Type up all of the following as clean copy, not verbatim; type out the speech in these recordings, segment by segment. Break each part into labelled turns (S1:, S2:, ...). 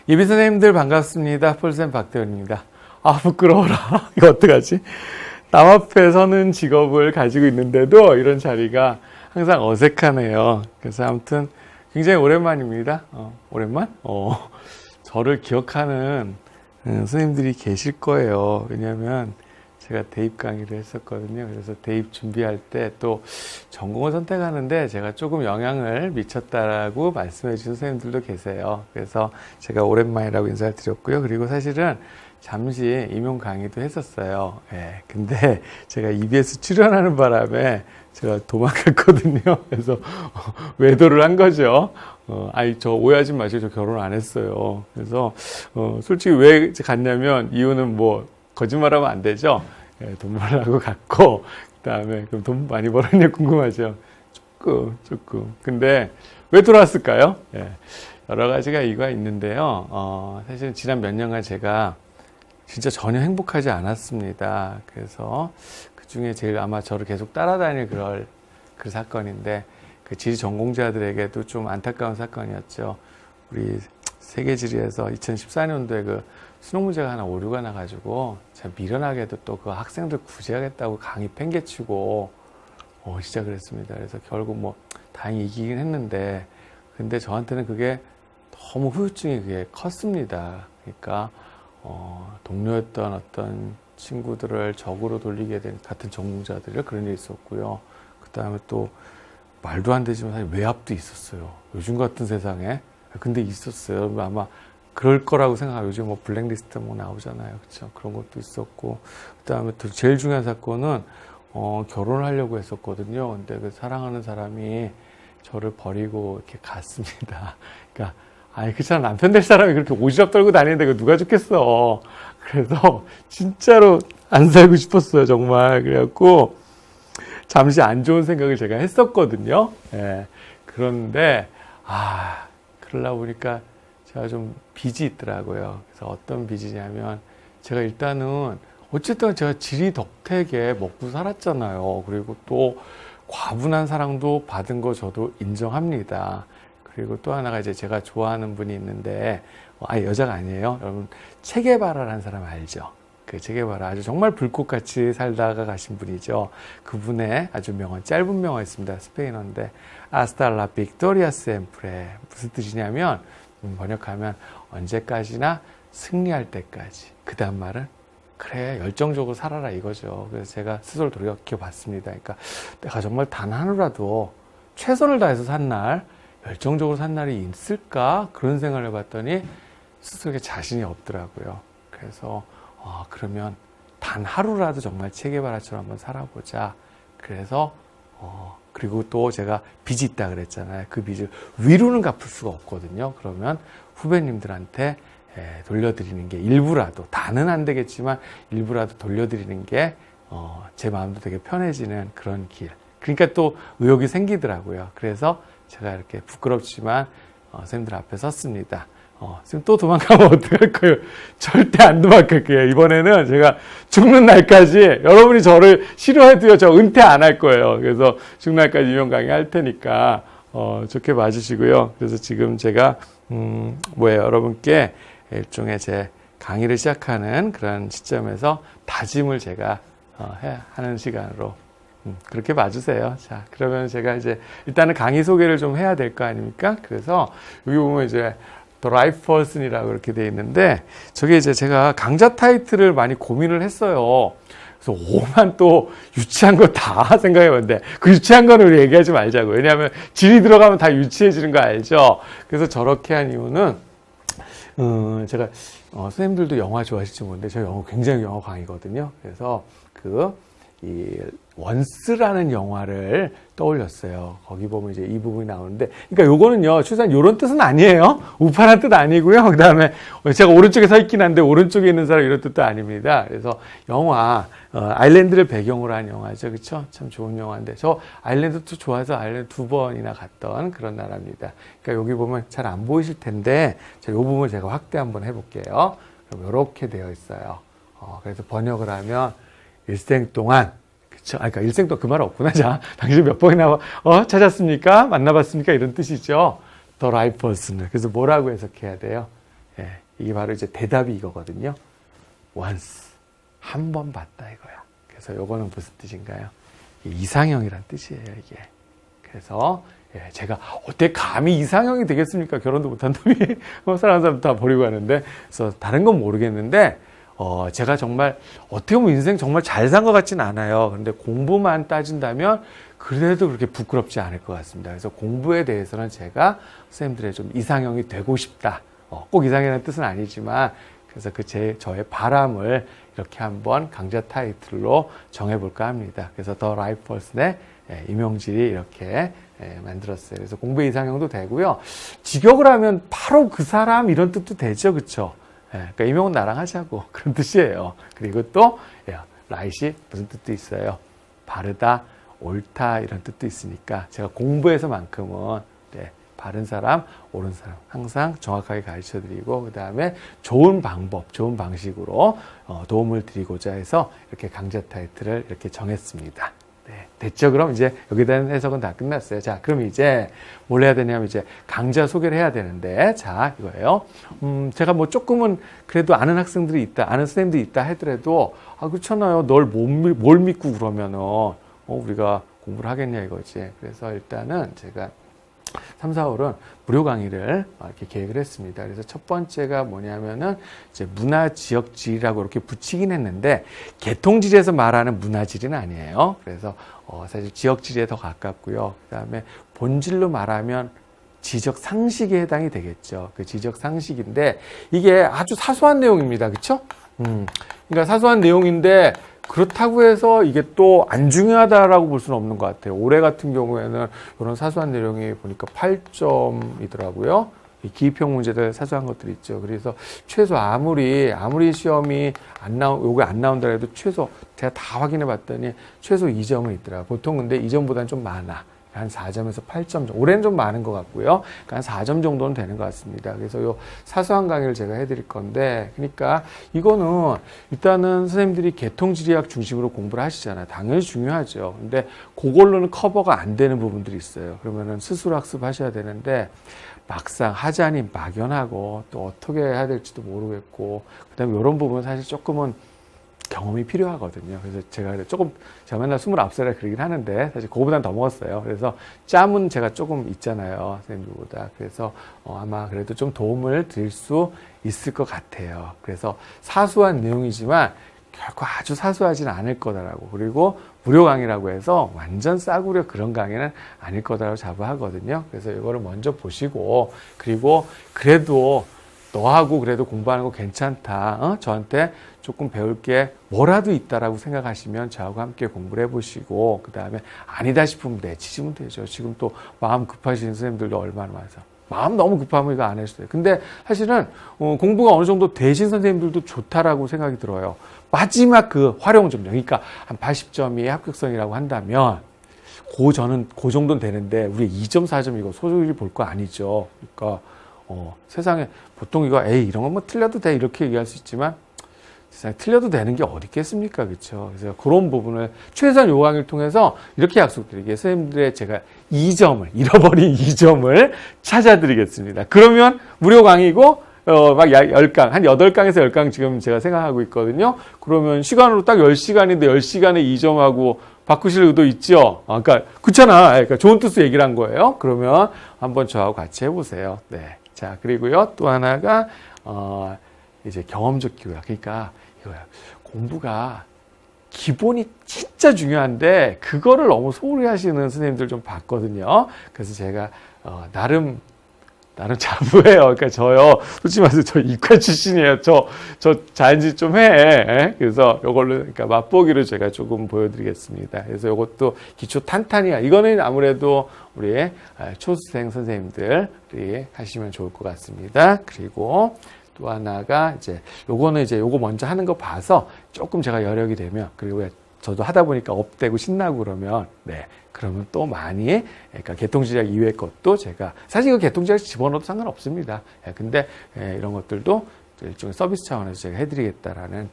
S1: 예비 선생님들 반갑습니다. 폴쌤 박대원입니다. 아, 부끄러워라. 이거 어떡하지? 남 앞에 서는 직업을 가지고 있는데도 이런 자리가 항상 어색하네요. 그래서 아무튼 굉장히 오랜만입니다. 오랜만? 저를 기억하는 선생님들이 계실 거예요. 왜냐하면 제가 대입 강의를 했었거든요. 그래서 대입 준비할 때 또 전공을 선택하는데 제가 조금 영향을 미쳤다라고 말씀해 주신 선생님들도 계세요. 그래서 제가 오랜만이라고 인사를 드렸고요. 그리고 사실은 잠시 임용 강의도 했었어요. 예, 근데 제가 EBS 출연하는 바람에 제가 도망갔거든요. 그래서 외도를 한 거죠. 저 오해하지 마시고 저 결혼 안 했어요. 그래서 솔직히 왜 갔냐면 이유는 뭐 거짓말하면 안 되죠. 예, 돈 벌려고 갔고, 그 다음에 그럼 돈 많이 벌었냐 궁금하죠. 조금. 근데 왜 돌아왔을까요? 예, 여러 가지가 이유가 있는데요. 사실 지난 몇 년간 제가 진짜 전혀 행복하지 않았습니다. 그래서 그 중에 제일 아마 저를 계속 따라다닐 그 사건인데, 그 지리 전공자들에게도 좀 안타까운 사건이었죠. 우리 세계지리에서 2014년도에 그 수능 문제가 하나 오류가 나가지고 제가 미련하게도 또 그 학생들 구제하겠다고 강의 팽개치고 시작을 했습니다. 그래서 결국 뭐 다행히 이기긴 했는데, 근데 저한테는 그게 너무 후유증이 그게 컸습니다. 그러니까 동료였던 어떤 친구들을 적으로 돌리게 된 같은 전공자들이 그런 일이 있었고요. 그 다음에 또 말도 안 되지만 사실 외압도 있었어요. 요즘 같은 세상에. 근데 있었어요. 아마 그럴 거라고 생각하고 요즘 뭐 블랙리스트 뭐 나오잖아요. 그렇죠? 그런 것도 있었고. 그 다음에 또 제일 중요한 사건은 결혼을 하려고 했었거든요. 근데 그 사랑하는 사람이 저를 버리고 이렇게 갔습니다. 그러니까 그렇잖아. 남편 될 사람이 그렇게 오지랖 떨고 다니는데 그 누가 좋겠어. 그래서 진짜로 안 살고 싶었어요. 정말. 그래갖고 잠시 안 좋은 생각을 제가 했었거든요. 예. 그런데 그러다 보니까 제가 좀 빚이 있더라고요. 그래서 어떤 빚이냐면 제가 일단은 어쨌든 제가 지리 덕택에 먹고 살았잖아요. 그리고 또 과분한 사랑도 받은 거 저도 인정합니다. 그리고 또 하나가 이제 제가 좋아하는 분이 있는데 여자가 아니에요. 여러분 체게바라라는 사람 알죠? 그 체게바라 아주 정말 불꽃같이 살다가 가신 분이죠. 그분의 아주 명언, 짧은 명언이 있습니다. 스페인어인데 아스탈라 빅토리아 시엠프레, 무슨 뜻이냐면 번역하면 언제까지나 승리할 때까지. 그 다음 말은 그래 열정적으로 살아라 이거죠. 그래서 제가 스스로 돌이켜 봤습니다. 그러니까 내가 정말 단 하루라도 최선을 다해서 산 날, 열정적으로 산 날이 있을까? 그런 생각을 해봤더니 스스로에게 자신이 없더라고요. 그래서 그러면 단 하루라도 정말 체게바라처럼 한번 살아보자. 그래서 그리고 또 제가 빚이 있다 그랬잖아요. 그 빚을 위로는 갚을 수가 없거든요. 그러면 후배님들한테 돌려드리는 게 일부라도, 다는 안 되겠지만 일부라도 돌려드리는 게 제 마음도 되게 편해지는 그런 길. 그러니까 또 의욕이 생기더라고요. 그래서 제가 이렇게 부끄럽지만 선생님들 앞에 섰습니다. 지금 또 도망가면 어떡할 거예요? 절대 안 도망갈게요. 이번에는 제가 죽는 날까지 여러분이 저를 싫어해도요, 저 은퇴 안 할 거예요. 그래서 죽는 날까지 임용 강의 할 테니까 좋게 봐주시고요. 그래서 지금 제가 여러분께 일종의 제 강의를 시작하는 그런 시점에서 다짐을 제가 하는 시간으로 그렇게 봐주세요. 자, 그러면 제가 이제 일단은 강의 소개를 좀 해야 될 거 아닙니까? 그래서 여기 보면 이제 The Right Person이라고 이렇게 돼 있는데, 저게 이제 제가 강좌 타이틀을 많이 고민을 했어요. 그래서 오만 또 유치한 거 다 생각해 봤는데, 그 유치한 거는 우리 얘기하지 말자고. 왜냐하면 질이 들어가면 다 유치해지는 거 알죠? 그래서 저렇게 한 이유는, 제가, 선생님들도 영화 좋아하실지 모르는데, 저 굉장히 영화 광이거든요. 그래서 이 원스라는 영화를 떠올렸어요. 거기 보면 이제 이 부분이 나오는데, 그러니까 요거는요, 출산 요런 뜻은 아니에요. 우파란 뜻 아니고요. 그 다음에 제가 오른쪽에 서 있긴 한데 오른쪽에 있는 사람 이런 뜻도 아닙니다. 그래서 영화 아일랜드를 배경으로 한 영화죠, 그렇죠? 참 좋은 영화인데 저 아일랜드도 좋아해서 아일랜드 2번이나 갔던 그런 나라입니다. 그러니까 여기 보면 잘 안 보이실 텐데, 자, 요 부분 제가 확대 한번 해볼게요. 그럼 이렇게 되어 있어요. 그래서 번역을 하면 일생 동안, 그쵸? 그러니까 일생 동안 그 말 없구나. 자, 당신 몇 번이나 찾았습니까? 만나봤습니까? 이런 뜻이죠. The right person. 그래서 뭐라고 해석해야 돼요? 예, 이게 바로 이제 대답이 이거거든요. once. 한 번 봤다 이거야. 그래서 요거는 무슨 뜻인가요? 이상형이란 뜻이에요, 이게. 그래서 예, 제가 어떻게 감히 이상형이 되겠습니까? 결혼도 못한다니 사랑하는 사람 다 버리고 가는데. 그래서 다른 건 모르겠는데 제가 정말 어떻게 보면 인생 정말 잘 산 것 같지는 않아요. 그런데 공부만 따진다면 그래도 그렇게 부끄럽지 않을 것 같습니다. 그래서 공부에 대해서는 제가 선생님들의 좀 이상형이 되고 싶다. 꼭 이상형이라는 뜻은 아니지만 그래서 저의 바람을 이렇게 한번 강좌 타이틀로 정해볼까 합니다. 그래서 더 라이프 퍼슨의 임용질이 이렇게 만들었어요. 그래서 공부 이상형도 되고요. 직역을 하면 바로 그 사람 이런 뜻도 되죠. 그렇죠? 그러니까 임용은 나랑 하자고 그런 뜻이에요. 그리고 또 라이시 무슨 뜻도 있어요. 바르다, 옳다 이런 뜻도 있으니까 제가 공부에서만큼은 바른 사람, 옳은 사람 항상 정확하게 가르쳐드리고 그 다음에 좋은 방법, 좋은 방식으로 도움을 드리고자 해서 이렇게 강좌 타이틀을 이렇게 정했습니다. 네, 됐죠? 그럼 이제 여기에 대한 해석은 다 끝났어요. 자, 그럼 이제 뭘 해야 되냐면 이제 강좌 소개를 해야 되는데, 자, 이거예요. 제가 뭐 조금은 그래도 아는 학생들이 있다, 아는 선생님들이 있다 하더라도, 그렇잖아요. 널 뭘 믿고 그러면은, 우리가 공부를 하겠냐 이거지. 그래서 일단은 제가 3, 4월은 무료 강의를 이렇게 계획을 했습니다. 그래서 첫 번째가 뭐냐면은 이제 문화지역지리라고 이렇게 붙이긴 했는데 계통지리에서 말하는 문화지리는 아니에요. 그래서 사실 지역지리에 더 가깝고요. 그 다음에 본질로 말하면 지적 상식에 해당이 되겠죠. 그 지적 상식인데 이게 아주 사소한 내용입니다. 그렇죠? 그러니까 사소한 내용인데 그렇다고 해서 이게 또 안 중요하다라고 볼 수는 없는 것 같아요. 올해 같은 경우에는 이런 사소한 내용이 보니까 8점이더라고요. 기입형 문제들 사소한 것들이 있죠. 그래서 최소 아무리 시험이 요게 안 나온다 해도 최소 제가 다 확인해 봤더니 최소 2점은 있더라고요. 보통 근데 2점보다는 좀 많아. 한 4점에서 8점 정도. 올해는 좀 많은 것 같고요. 그러니까 한 4점 정도는 되는 것 같습니다. 그래서 요 사소한 강의를 제가 해드릴 건데, 그러니까 이거는 일단은 선생님들이 계통지리학 중심으로 공부를 하시잖아요. 당연히 중요하죠. 근데 그걸로는 커버가 안 되는 부분들이 있어요. 그러면은 스스로 학습하셔야 되는데, 막상 하자니 막연하고 또 어떻게 해야 될지도 모르겠고, 그 다음에 이런 부분은 사실 조금은 경험이 필요하거든요. 그래서 제가 맨날 29살에 그러긴 하는데, 사실 그거보다는 더 먹었어요. 그래서 짬은 제가 조금 있잖아요. 선생님들보다. 그래서 아마 그래도 좀 도움을 드릴 수 있을 것 같아요. 그래서 사소한 내용이지만 결코 아주 사소하지는 않을 거다라고. 그리고 무료 강의라고 해서 완전 싸구려 그런 강의는 아닐 거다라고 자부하거든요. 그래서 이거를 먼저 보시고, 그리고 그래도 너하고 그래도 공부하는 거 괜찮다. 저한테 조금 배울 게 뭐라도 있다라고 생각하시면 저하고 함께 공부를 해보시고 그 다음에 아니다 싶으면 내치시면 되죠. 지금 또 마음 급하시는 선생님들도 얼마나 많아서 마음 너무 급하면 이거 안 해주세요. 근데 사실은 공부가 어느 정도 되신 선생님들도 좋다라고 생각이 들어요. 마지막 그 활용점정, 그러니까 한 80점이 합격선이라고 한다면 저는 그 정도는 되는데 우리 2점, 4점 이거 소중히 볼 거 아니죠. 그러니까 세상에 보통 이거 이런 건 뭐 틀려도 돼 이렇게 얘기할 수 있지만 세상에 틀려도 되는 게 어디 있겠습니까? 그렇죠? 그래서 그런 부분을 최소한 요 강의를 통해서 이렇게 약속드리게 선생님들의 제가 2점을 잃어버린 2점을 찾아드리겠습니다. 그러면 무료 강의고 막 10강, 한 8강에서 10강 지금 제가 생각하고 있거든요. 그러면 시간으로 딱 10시간인데 10시간에 2점하고 바꾸실 의도 있죠? 그러니까 그렇잖아. 그러니까 좋은 뜻으로 얘기를 한 거예요. 그러면 한번 저하고 같이 해보세요. 네. 자, 그리고요. 또 하나가 이제 경험적 기호야. 그러니까 이거야. 공부가 기본이 진짜 중요한데 그거를 너무 소홀히 하시는 선생님들 좀 봤거든요. 그래서 제가 나름 자부해요. 그러니까 저요. 솔직히 말해서 저 이과 출신이에요. 저 자연지 좀 해. 그래서 요걸로 그러니까 맛보기로 제가 조금 보여드리겠습니다. 그래서 요것도 기초 탄탄이야. 이거는 아무래도 우리 초수생 선생님들이 하시면 좋을 것 같습니다. 그리고 또 하나가 요거는 요거 먼저 하는 거 봐서 조금 제가 여력이 되면 그리고 저도 하다 보니까 업되고 신나고 그러면 그러면 또 많이 그러니까 계통지리학 이외의 것도 제가 사실 이거 계통지리학 집어넣어도 상관없습니다. 근데 이런 것들도 일종의 서비스 차원에서 제가 해드리겠다라는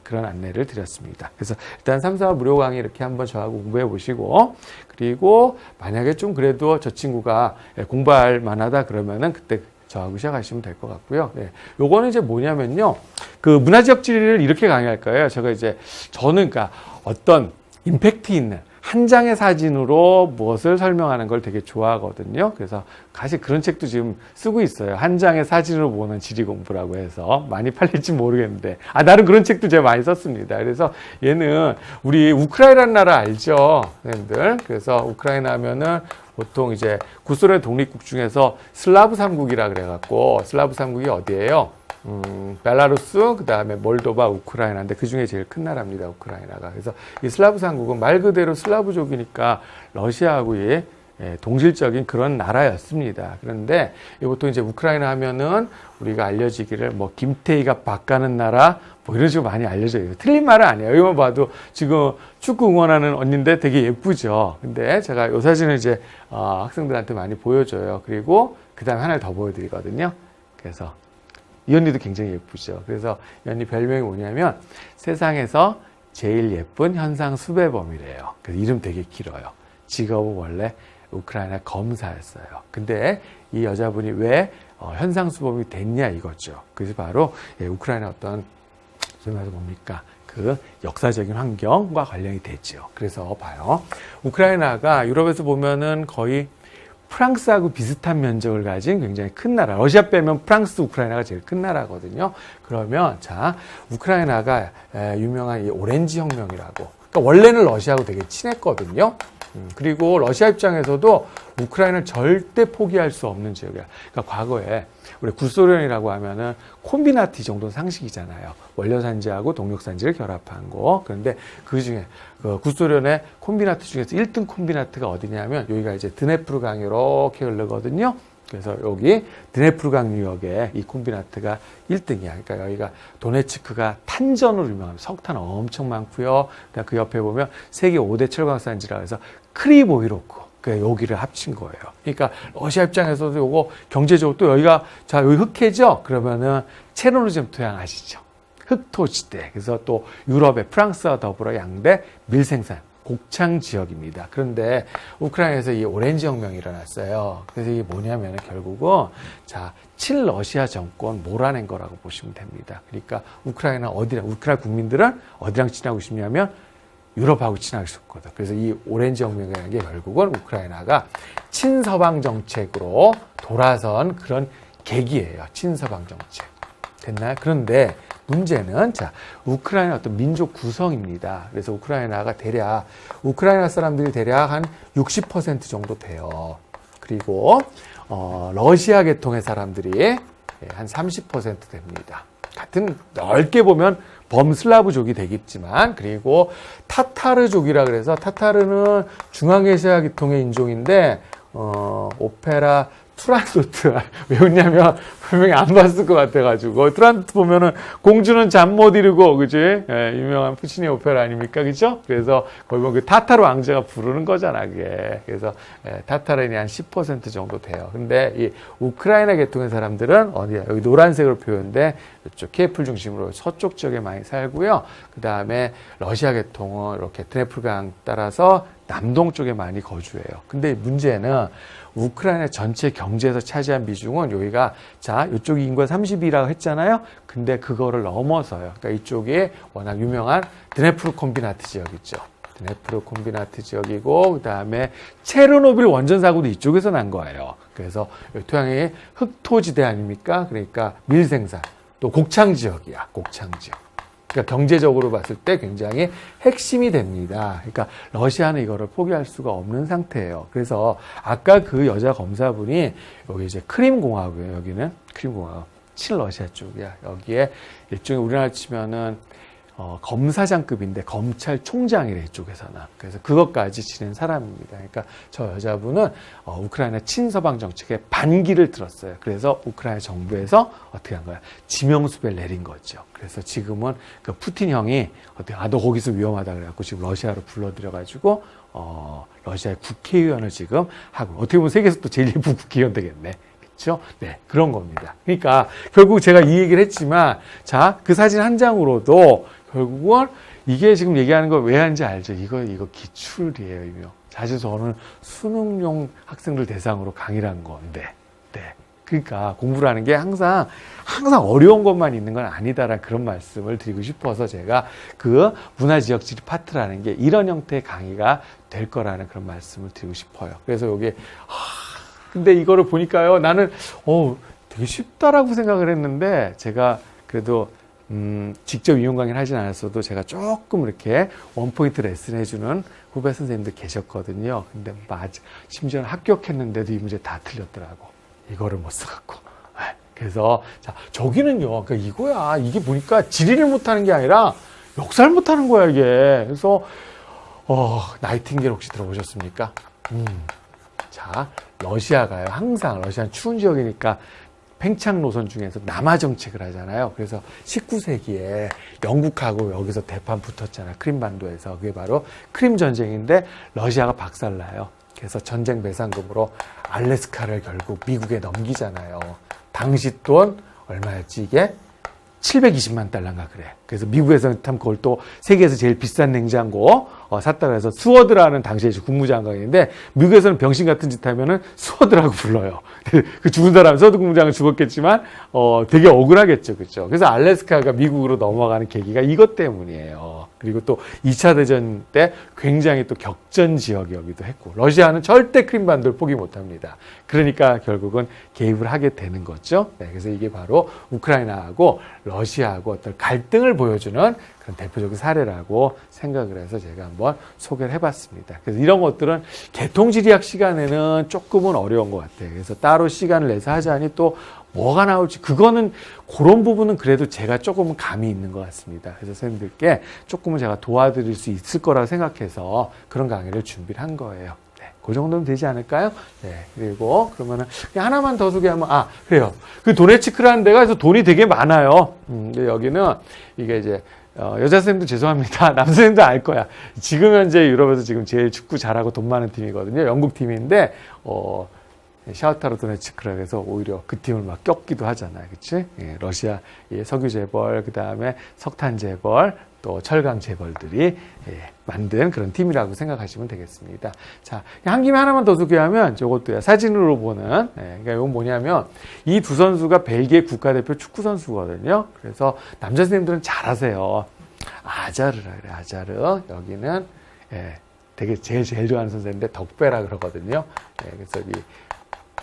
S1: 그런 안내를 드렸습니다. 그래서 일단 3, 4 무료 강의 이렇게 한번 저하고 공부해 보시고 그리고 만약에 좀 그래도 저 친구가 공부할 만하다 그러면은 그때 저하고 시작하시면 될 것 같고요. 네. 요거는 이제 뭐냐면요. 그 문화지역 지리를 이렇게 강의할 거예요. 저는 그러니까 어떤 임팩트 있는 한 장의 사진으로 무엇을 설명하는 걸 되게 좋아하거든요. 그래서 사실 그런 책도 지금 쓰고 있어요. 한 장의 사진으로 보는 지리 공부라고 해서 많이 팔릴지 모르겠는데, 나름 그런 책도 제가 많이 썼습니다. 그래서 얘는 우리 우크라이나라는 나라 알죠, 선생님들? 그래서 우크라이나 하면은 보통 이제 구소련 독립국 중에서 슬라브 삼국이라 그래갖고, 슬라브 삼국이 어디예요? 벨라루스, 그 다음에 몰도바, 우크라이나인데 그 중에 제일 큰 나라입니다, 우크라이나가. 그래서 이 슬라브 삼국은 말 그대로 슬라브족이니까 러시아하고 동질적인 그런 나라였습니다. 그런데 보통 이제 우크라이나 하면은 우리가 알려지기를 뭐 김태희가 밭가는 나라 뭐 이런 식으로 많이 알려져요. 틀린 말은 아니에요. 이거 봐도 지금 축구 응원하는 언니인데 되게 예쁘죠. 근데 제가 이 사진을 이제 학생들한테 많이 보여줘요. 그리고 그 다음에 하나를 더 보여드리거든요. 그래서 이 언니도 굉장히 예쁘죠. 그래서 이 언니 별명이 뭐냐면 세상에서 제일 예쁜 현상 수배범이래요. 그래서 이름 되게 길어요. 직업은 원래 우크라이나 검사였어요. 근데 이 여자분이 왜 현상 수배범이 됐냐 이거죠. 그래서 바로 우크라이나 어떤 소위 말해서 뭡니까? 그 역사적인 환경과 관련이 되죠. 그래서 봐요. 우크라이나가 유럽에서 보면은 거의 프랑스하고 비슷한 면적을 가진 굉장히 큰 나라. 러시아 빼면 프랑스, 우크라이나가 제일 큰 나라거든요. 그러면 자, 우크라이나가 유명한 이 오렌지 혁명이라고. 그러니까 원래는 러시아하고 되게 친했거든요. 그리고 러시아 입장에서도 우크라이나를 절대 포기할 수 없는 지역이야. 그러니까 과거에 우리 구소련이라고 하면은 콤비나티 정도는 상식이잖아요. 원료산지하고 동력산지를 결합한 거. 그런데 그 중에 구소련의 콤비나트 중에서 1등 콤비나트가 어디냐면 여기가 이제 드네프르 강이 이렇게 흐르거든요. 그래서 여기 드네프르 강 유역에 이 콤비나트가 1등이야. 그러니까 여기가 도네츠크가 탄전으로 유명합니다. 석탄 엄청 많고요. 그러니까 그 옆에 보면 세계 5대 철광산지라 해서 크리보이로크. 여기를 합친 거예요. 그러니까 러시아 입장에서도 요거 경제적으로 또 여기가 자 여기 흑해죠. 그러면은 체르노즘 토양 아시죠? 흑토지대. 그래서 또 유럽의 프랑스와 더불어 양대 밀생산 곡창 지역입니다. 그런데 우크라이나에서 이 오렌지 혁명이 일어났어요. 그래서 이게 뭐냐면 결국은 자 친러시아 정권 몰아낸 거라고 보시면 됩니다. 그러니까 우크라이나 국민들은 어디랑 친하고 싶냐면 유럽하고 친하게 싶거든. 그래서 이 오렌지 혁명이라는 게 결국은 우크라이나가 친서방 정책으로 돌아선 그런 계기예요. 친서방 정책. 됐나요? 그런데 문제는 자 우크라이나 어떤 민족 구성입니다. 그래서 우크라이나 사람들이 대략 한 60% 정도 돼요. 그리고 러시아 계통의 사람들이 한 30% 됩니다. 같은 넓게 보면 범슬라브족이 되겠지만 그리고 타타르족이라 그래서 타타르는 중앙아시아 계통의 인종인데 오페라 투란도트 왜냐면 분명히 안 봤을 것 같아가지고 투란도트 보면은 공주는 잠 못 이루고 그지 유명한 푸치니 오페라 아닙니까 그죠? 그래서 거기 보면 그 타타르 왕자가 부르는 거잖아 그게. 그래서 타타르인이 한 10% 정도 돼요. 근데 이 우크라이나 계통의 사람들은 어디야 여기 노란색으로 표현돼 이쪽 키예프 중심으로 서쪽 지역에 많이 살고요. 그 다음에 러시아 계통은 이렇게 드네프르강 따라서 남동 쪽에 많이 거주해요. 근데 문제는 우크라이나 전체 경제에서 차지한 비중은 여기가 자 이쪽이 인구가 32라고 했잖아요. 근데 그거를 넘어서요. 그러니까 이쪽에 워낙 유명한 드네프르 콤비나트 지역 있죠. 드네프르 콤비나트 지역이고 그 다음에 체르노빌 원전 사고도 이쪽에서 난 거예요. 그래서 이 토양이 흑토지대 아닙니까? 그러니까 밀생산 또 곡창 지역이야. 곡창 지역. 그러니까 경제적으로 봤을 때 굉장히 핵심이 됩니다. 그러니까 러시아는 이거를 포기할 수가 없는 상태예요. 그래서 아까 그 여자 검사분이 여기 이제 크림공화국이에요. 여기는 크림공화국. 친러시아 쪽이야. 여기에 일종의 우리나라 치면은 검사장급인데 검찰총장이래 이쪽에서는. 그래서 그것까지 지낸 사람입니다. 그러니까 저 여자분은 우크라이나 친서방 정책에 반기를 들었어요. 그래서 우크라이나 정부에서 어떻게 한 거야? 지명수배를 내린 거죠. 그래서 지금은 그 푸틴 형이 너 거기서 위험하다 그래갖고 지금 러시아로 불러들여가지고 러시아의 국회의원을 지금 하고 어떻게 보면 세계에서 또 제일 예쁜 국회의원 되겠네. 그렇죠? 네, 그런 겁니다. 그러니까 결국 제가 이 얘기를 했지만 자, 그 사진 한 장으로도 결국은 이게 지금 얘기하는 거 왜 하는지 알죠? 이거 기출이에요, 이거. 사실 저는 수능용 학생들 대상으로 강의를 한 건데, 네. 그러니까 공부를 하는 게 항상 어려운 것만 있는 건 아니다라는 그런 말씀을 드리고 싶어서 제가 그 문화지역지리 파트라는 게 이런 형태의 강의가 될 거라는 그런 말씀을 드리고 싶어요. 그래서 여기 근데 이거를 보니까요, 나는 되게 쉽다라고 생각을 했는데 제가 그래도 직접 이용 강의를 하진 않았어도 제가 조금 이렇게 원포인트 레슨 해주는 후배 선생님들 계셨거든요. 근데 심지어는 합격했는데도 이 문제 다 틀렸더라고. 이거를 못 써갖고. 그래서 자, 저기는요, 그러니까 이거야. 이게 보니까 지리를 못하는 게 아니라 역사를 못하는 거야, 이게. 그래서 나이팅게일 혹시 들어보셨습니까? 자, 러시아가요. 항상 러시아는 추운 지역이니까 팽창 노선 중에서 남하 정책을 하잖아요. 그래서 19세기에 영국하고 여기서 대판 붙었잖아요. 크림반도에서. 그게 바로 크림 전쟁인데 러시아가 박살나요. 그래서 전쟁 배상금으로 알래스카를 결국 미국에 넘기잖아요. 당시 돈 얼마였지 이게? 720만 달러인가 그래. 그래서 미국에서는 참 그걸 또 세계에서 제일 비싼 냉장고 샀다고 해서 스워드라는 당시에 국무장관인데 미국에서는 병신 같은 짓 하면은 스워드라고 불러요. 그 죽은 사람 스워드 국무장은 죽었겠지만 되게 억울하겠죠. 그렇죠? 그래서 알래스카가 미국으로 넘어가는 계기가 이것 때문이에요. 그리고 또 2차 대전 때 굉장히 또 격전 지역이기도 했고 러시아는 절대 크림반도를 포기 못합니다. 그러니까 결국은 개입을 하게 되는 거죠. 네, 그래서 이게 바로 우크라이나하고 러시아하고 어떤 갈등을 보여주는 그런 대표적인 사례라고 생각을 해서 제가 한번 소개를 해봤습니다. 그래서 이런 것들은 개통지리학 시간에는 조금은 어려운 것 같아요. 그래서 따로 시간을 내서 하자니 또 뭐가 나올지 그거는 그런 부분은 그래도 제가 조금은 감이 있는 것 같습니다. 그래서 선생님들께 조금은 제가 도와드릴 수 있을 거라고 생각해서 그런 강의를 준비를 한 거예요. 네, 그 정도면 되지 않을까요? 네, 그리고 그러면은 그냥 하나만 더 소개하면 그래요. 그 도네츠크라는 데가 그래서 돈이 되게 많아요. 근데 여기는 이게 이제 여자 선생님도 죄송합니다. 남자 선생님도 알 거야. 지금 현재 유럽에서 지금 제일 축구 잘하고 돈 많은 팀이거든요. 영국 팀인데 샤흐타르 도네츠크라 해서 오히려 그 팀을 막 꼈기도 하잖아요. 그치? 예, 러시아 석유 재벌, 그 다음에 석탄 재벌, 또 철강 재벌들이 만든 그런 팀이라고 생각하시면 되겠습니다. 자, 한 김에 하나만 더 소개하면 저것도요. 사진으로 보는, 그러니까 이건 뭐냐면 이 두 선수가 벨기에 국가대표 축구 선수거든요. 그래서 남자 선생님들은 잘 아세요. 아자르라 그래, 아자르. 여기는 되게 제일 좋아하는 선수인데 덕배라 그러거든요. 그래서 이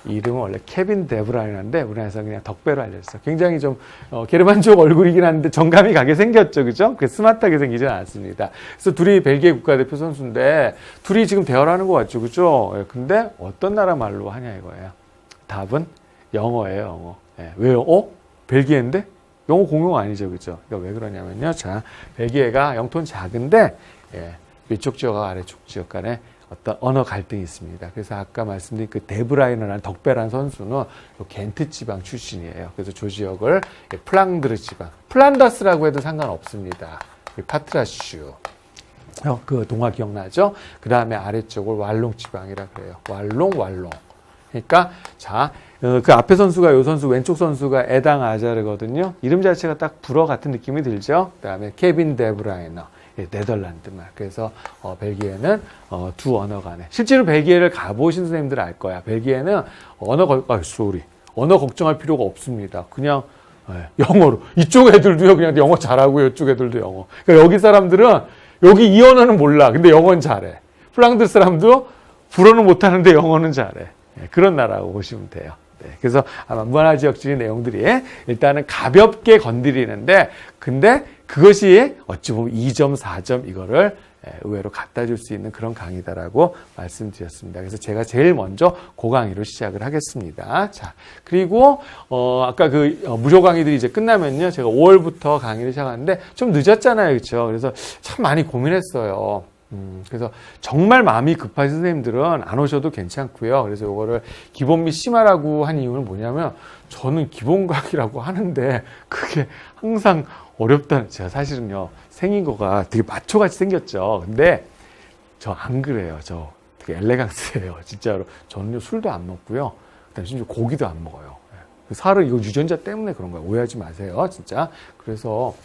S1: 이름은 원래 케빈 데브라이너인데 우리나라에서 그냥 덕배로 알려졌어요. 굉장히 좀 게르만족 얼굴이긴 한데 정감이 가게 생겼죠, 그죠? 스마트하게 생기진 않았습니다. 그래서 둘이 벨기에 국가대표 선수인데 둘이 지금 대화를 것 같죠, 그죠? 근데 어떤 나라 말로 하냐 이거예요. 답은 영어예요, 영어. 왜요? 벨기에인데 영어 공용 아니죠, 그죠? 그러니까 왜 그러냐면요, 자, 벨기에가 영토는 작은데 위쪽 지역과 아래쪽 지역 간에 어떤 언어 갈등이 있습니다. 그래서 아까 말씀드린 그 데브라이너라는 덕배라는 선수는 겐트 지방 출신이에요. 그래서 조 지역을 플랑드르 지방, 플란다스라고 해도 상관없습니다. 파트라슈. 그 동화 기억나죠? 그 다음에 아래쪽을 왈롱 지방이라 그래요. 왈롱. 그러니까 자, 그 앞에 선수가 요 선수 왼쪽 선수가 에당 아자르거든요. 이름 자체가 딱 불어 같은 느낌이 들죠. 그 다음에 케빈 데브라이너. 네덜란드 말. 그래서 벨기에는 두 언어 간에 실제로 벨기에를 가보신 선생님들 알 거야. 벨기에는 언어 걱정할 필요가 없습니다. 그냥 영어로 이쪽 애들도요 그냥 영어 잘하고 이쪽 애들도 영어. 그러니까 여기 사람들은 여기 이 언어는 몰라. 근데 영어는 잘해. 플랑드 사람도 불어는 못하는데 영어는 잘해. 그런 나라고 보시면 돼요. 그래서 아마 문화지역주의 내용들이 일단은 가볍게 건드리는데 근데 그것이 어찌 보면 2점, 4점 이거를 의외로 갖다 줄 수 있는 그런 강의다라고 말씀드렸습니다. 그래서 제가 제일 먼저 그 강의로 시작을 하겠습니다. 자, 그리고 아까 그 무료 강의들이 이제 끝나면요. 제가 5월부터 강의를 시작하는데 좀 늦었잖아요. 그렇죠? 그래서 참 많이 고민했어요. 그래서 정말 마음이 급하신 선생님들은 안 오셔도 괜찮고요. 그래서 이거를 기본 및 심화라고 한 이유는 뭐냐면 저는 기본 강의라고 하는데 그게 항상 어렵다는 제가 사실은요 생긴 거가 되게 마초같이 생겼죠. 근데 저 안 그래요. 저 되게 엘레강스예요. 진짜로. 저는요 술도 안 먹고요. 그다음에 심지어 고기도 안 먹어요. 살은 이거 유전자 때문에 그런 거예요. 오해하지 마세요. 진짜. 그래서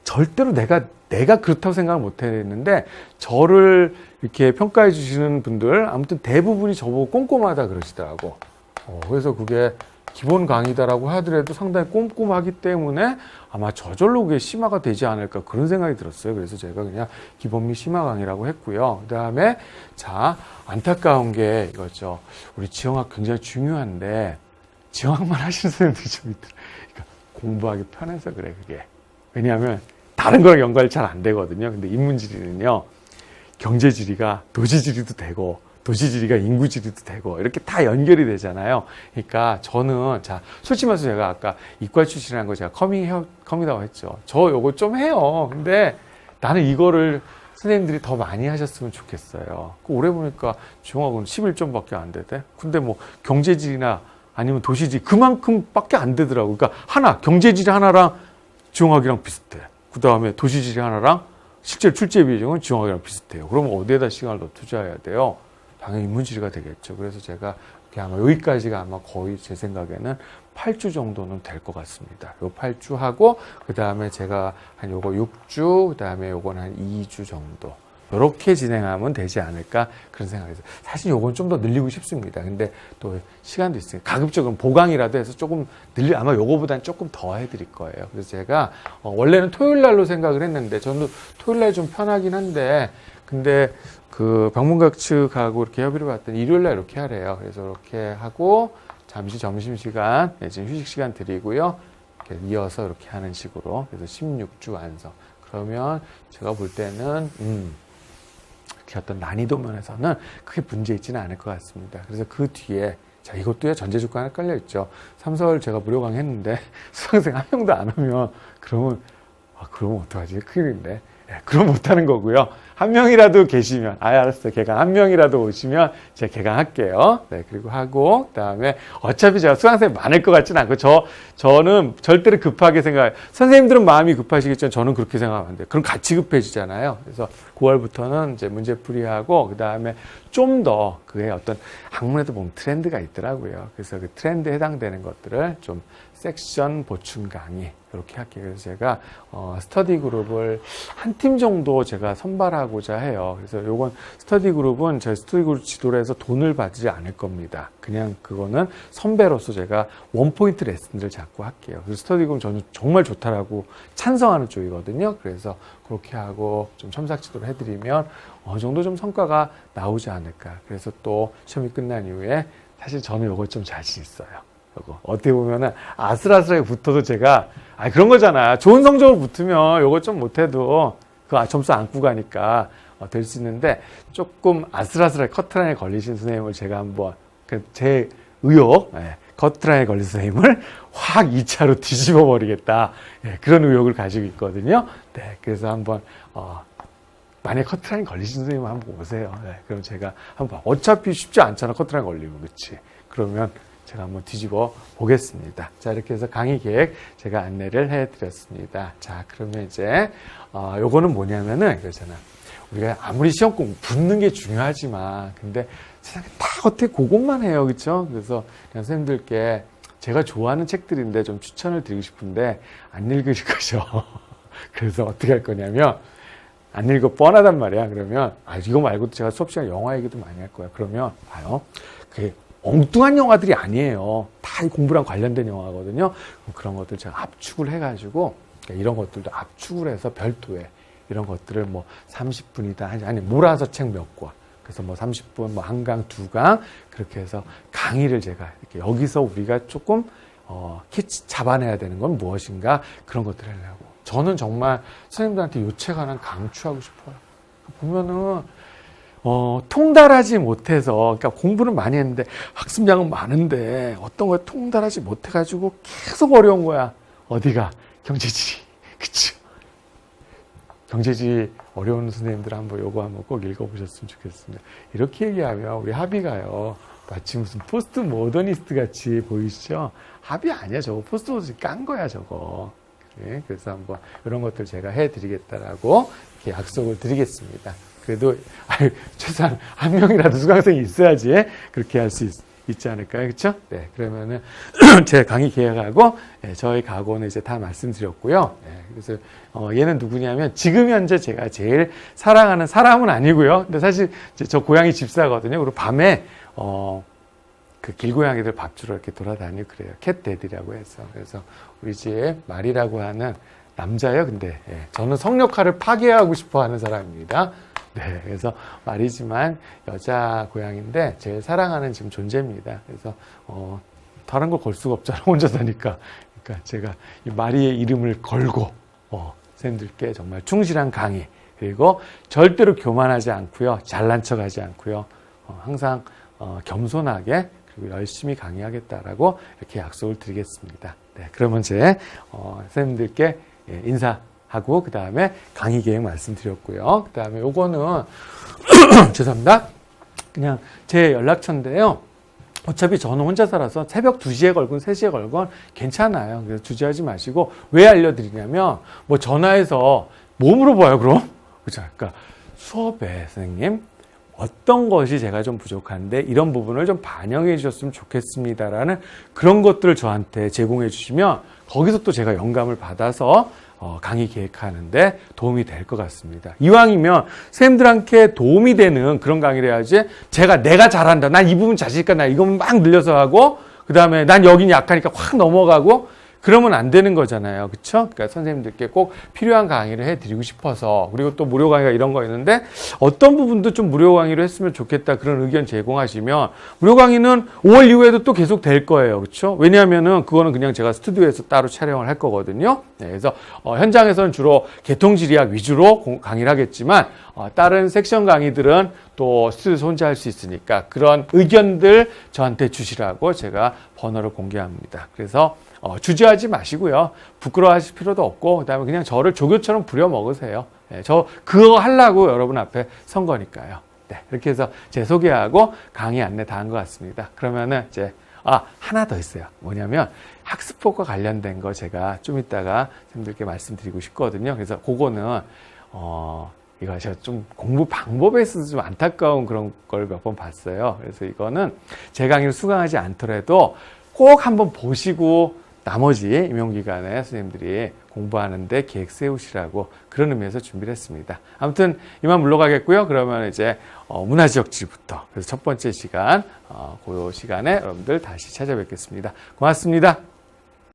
S1: 절대로 내가 그렇다고 생각을 못 했는데 저를 이렇게 평가해 주시는 분들 아무튼 대부분이 저보고 꼼꼼하다 그러시더라고. 그래서 그게 기본 강의다라고 하더라도 상당히 꼼꼼하기 때문에 아마 저절로 그게 심화가 되지 않을까 그런 생각이 들었어요. 그래서 제가 그냥 기본 및 심화 강의라고 했고요. 그 다음에 자, 안타까운 게 이거죠. 우리 지형학 굉장히 중요한데 지형학만 하시는 선생님들이 좀 있더라고요. 그러니까 공부하기 편해서 그래 그게. 왜냐하면 다른 거랑 연관이 잘 안 되거든요. 근데 인문지리는요. 경제지리가 도시지리도 되고 도시지리가 인구지리도 되고 이렇게 다 연결이 되잖아요. 그러니까 저는 자 솔직히 말해서 제가 아까 이과 출신이라는 거 제가 커밍아웃 했죠. 저 요거 좀 해요. 근데 나는 이거를 선생님들이 더 많이 하셨으면 좋겠어요. 올해 보니까 지형학은 11점밖에 안 되대. 근데 뭐 경제지리나 아니면 도시지리 그만큼밖에 안 되더라고. 그러니까 하나 경제지리 하나랑 지형학이랑 비슷해. 그 다음에 도시지리 하나랑 실제 출제 비중은 지형학이랑 비슷해요. 그러면 어디에다 시간을 더 투자해야 돼요? 당연히 인문지리가 되겠죠. 그래서 제가 아마 여기까지가 아마 거의 제 생각에는 8주 정도는 될 것 같습니다. 요 8주 하고 그 다음에 제가 한 요거 6주, 그 다음에 요건 한 2주 정도 이렇게 진행하면 되지 않을까 그런 생각이 들어요. 사실 요건 좀 더 늘리고 싶습니다. 근데 또 시간도 있으니까 가급적으로 보강이라도 해서 조금 아마 요거보다는 조금 더 해드릴 거예요. 그래서 제가 원래는 토요일 날로 생각을 했는데 저는 토요일 날 좀 편하긴 한데 근데 그 병문각 측하고 이렇게 협의를 봤더니 일요일 날 이렇게 하래요. 그래서 이렇게 하고 잠시 점심시간, 지금 휴식시간 드리고요. 이렇게 이어서 이렇게 하는 식으로. 그래서 16주 완성. 그러면 제가 볼 때는, 이렇게 어떤 난이도 면에서는 크게 문제 있지는 않을 것 같습니다. 그래서 그 뒤에, 자, 이것도요, 전제조건에 깔려있죠. 3, 4월 제가 무료 강의했는데, 수강생 한 명도 안 오면, 그러면 어떡하지? 큰일인데. 네, 그럼 못하는 거고요. 한 명이라도 계시면, 알았어요. 개강 한 명이라도 오시면 제가 개강할게요. 네, 그리고 하고, 그 다음에 어차피 제가 수강생이 많을 것 같지는 않고, 저는 절대로 급하게 생각해요. 선생님들은 마음이 급하시겠지만 저는 그렇게 생각하면 안 돼요. 그럼 같이 급해지잖아요. 그래서 9월부터는 이제 문제풀이하고, 그 다음에 좀 더 그의 어떤 학문에도 보면 트렌드가 있더라고요. 그래서 그 트렌드에 해당되는 것들을 좀 섹션 보충 강의 이렇게 할게요. 그래서 제가 스터디 그룹을 한 팀 정도 제가 선발하고자 해요. 그래서 요건 스터디 그룹은 저희 스터디 그룹 지도를 해서 돈을 받지 않을 겁니다. 그냥 그거는 선배로서 제가 원포인트 레슨들을 자꾸 할게요. 그래서 스터디 그룹 저는 정말 좋다라고 찬성하는 쪽이거든요. 그래서 그렇게 하고 좀 첨삭 지도를 해드리면 어느 정도 좀 성과가 나오지 않을까. 그래서 또 시험이 끝난 이후에 사실 저는 요거 좀 자신 있어요. 요거 어떻게 보면은 아슬아슬하게 붙어도 제가 그런 거잖아. 좋은 성적을 붙으면 요거 좀 못해도 그 점수 안고 가니까 될 수 있는데 조금 아슬아슬하게 커트라인에 걸리신 선생님을 제가 한번 제 의욕 커트라인에 걸린 선생님을 확 2차로 뒤집어 버리겠다. 그런 의욕을 가지고 있거든요. 네, 그래서 한번 만약에 커트라인 걸리신 선생님 한번 오세요. 네, 그럼 제가 한번 어차피 쉽지 않잖아. 커트라인 걸리면 그렇지. 그러면 제가 한번 뒤집어 보겠습니다. 자, 이렇게 해서 강의 계획 제가 안내를 해드렸습니다. 자, 그러면 이제 요거는 뭐냐면은 이거잖아. 우리가 아무리 시험 꼭 붙는 게 중요하지만 근데 세상에 다 어떻게 그것만 해요. 그렇죠? 그래서 그냥 선생님들께 제가 좋아하는 책들인데 좀 추천을 드리고 싶은데 안 읽으실 거죠. 그래서 어떻게 할 거냐면 안 읽어 뻔하단 말이야. 그러면 이거 말고도 제가 수업 시간 영화 얘기도 많이 할 거야. 그러면 봐요. 그게 엉뚱한 영화들이 아니에요. 다 공부랑 관련된 영화거든요. 그런 것들 제가 압축을 해가지고 이런 것들도 압축을 해서 별도의 이런 것들을 뭐 30분이다 아니 몰아서 책 몇 권. 그래서 뭐 30분 뭐 한 강, 두 강 그렇게 해서 강의를 제가 이렇게 여기서 우리가 조금 캐치 잡아내야 되는 건 무엇인가 그런 것들을 하려고. 저는 정말 선생님들한테 요 책 하나 강추하고 싶어요. 보면은 통달하지 못해서, 그러니까 공부는 많이 했는데 학습량은 많은데 어떤 거에 통달하지 못해가지고 계속 어려운 거야. 어디가? 경제지리. 그치? 경제지리 어려운 선생님들 한번 요거 한번 꼭 읽어보셨으면 좋겠습니다. 이렇게 얘기하면 우리 합의가요. 마치 무슨 포스트 모더니스트 같이 보이시죠? 합의 아니야. 저거 포스트 모더니스트 깐 거야, 저거. 네, 그래서 한번 이런 것들 제가 해드리겠다라고 이렇게 약속을 드리겠습니다. 그래도 최소한 한 명이라도 수강생이 있어야지 그렇게 할 수 있지 않을까요? 그렇죠? 네, 그러면은 제 강의 계획하고 저희 각오는 이제 다 말씀드렸고요. 네, 그래서 얘는 누구냐면 지금 현재 제가 제일 사랑하는 사람은 아니고요. 근데 사실 저 고양이 집사거든요. 그리고 밤에 그 길고양이들 밥 주러 이렇게 돌아다니고 그래요. 캣데디라고 해서. 그래서 우리 집 말이라고 하는 남자예요. 근데 저는 성역할을 파괴하고 싶어 하는 사람입니다. 네, 그래서 말이지만 여자 고양인데 제일 사랑하는 지금 존재입니다. 그래서 다른 걸 걸 수가 없잖아, 혼자 사니까. 그러니까 제가 이 마리의 이름을 걸고 선생님들께 정말 충실한 강의, 그리고 절대로 교만하지 않고요, 잘난 척하지 않고요, 항상 겸손하게 그리고 열심히 강의하겠다라고 이렇게 약속을 드리겠습니다. 네, 그러면 제 선생님들께 인사하고 그 다음에 강의 계획 말씀드렸고요. 그 다음에 요거는 죄송합니다. 그냥 제 연락처인데요. 어차피 저는 혼자 살아서 새벽 2시에 걸건 3시에 걸건 괜찮아요. 그래서 주저하지 마시고, 왜 알려드리냐면 뭐 전화해서 뭐 물어봐요 그럼? 그죠? 그러니까 수업에 선생님 어떤 것이 제가 좀 부족한데 이런 부분을 좀 반영해 주셨으면 좋겠습니다라는 그런 것들을 저한테 제공해 주시면 거기서 또 제가 영감을 받아서 강의 기획하는데 도움이 될 것 같습니다. 이왕이면 선생님들한테 도움이 되는 그런 강의를 해야지, 내가 잘한다, 난 이 부분 자신 있다, 나 이거만 막 늘려서 하고 그 다음에 난 여기는 약하니까 확 넘어가고 그러면 안 되는 거잖아요. 그쵸? 그러니까 선생님들께 꼭 필요한 강의를 해드리고 싶어서, 그리고 또 무료 강의가 이런 거 있는데 어떤 부분도 좀 무료 강의로 했으면 좋겠다 그런 의견 제공하시면 무료 강의는 5월 이후에도 또 계속 될 거예요. 그쵸? 왜냐하면은 그거는 그냥 제가 스튜디오에서 따로 촬영을 할 거거든요. 네, 그래서 현장에서는 주로 개통지리학 위주로 강의를 하겠지만 다른 섹션 강의들은 또 스튜디오에서 혼자 할 수 있으니까 그런 의견들 저한테 주시라고 제가 번호를 공개합니다. 그래서 주저하지 마시고요. 부끄러워하실 필요도 없고, 그 다음에 그냥 저를 조교처럼 부려먹으세요. 네, 저 그거 하려고 여러분 앞에 선 거니까요. 네, 이렇게 해서 제 소개하고 강의 안내 다 한 것 같습니다. 그러면은 이제 하나 더 있어요. 뭐냐면 학습법과 관련된 거 제가 좀 이따가 선생님들께 말씀드리고 싶거든요. 그래서 그거는 이거 제가 좀 공부 방법에 있어서 좀 안타까운 그런 걸 몇 번 봤어요. 그래서 이거는 제 강의를 수강하지 않더라도 꼭 한번 보시고 나머지 임용기간에 선생님들이 공부하는데 계획 세우시라고 그런 의미에서 준비를 했습니다. 아무튼 이만 물러가겠고요. 그러면 이제 문화지역지부터, 그래서 첫 번째 시간, 그 시간에 여러분들 다시 찾아뵙겠습니다. 고맙습니다.